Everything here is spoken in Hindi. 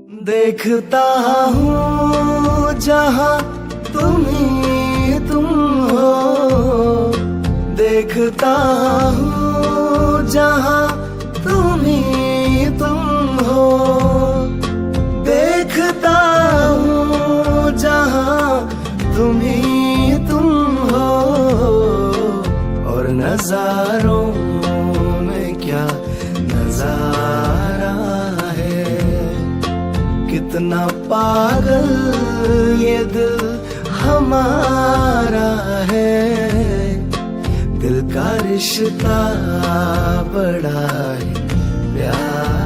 देखता हूँ जहाँ तुम ही तुम हो, देखता हूँ जहाँ तुम ही तुम हो, देखता हूँ जहाँ तुम ही तुम हो। और नजारों में क्या नजारा है, कितना पागल ये दिल हमारा है। दिल का रिश्ता बड़ा है प्यारा।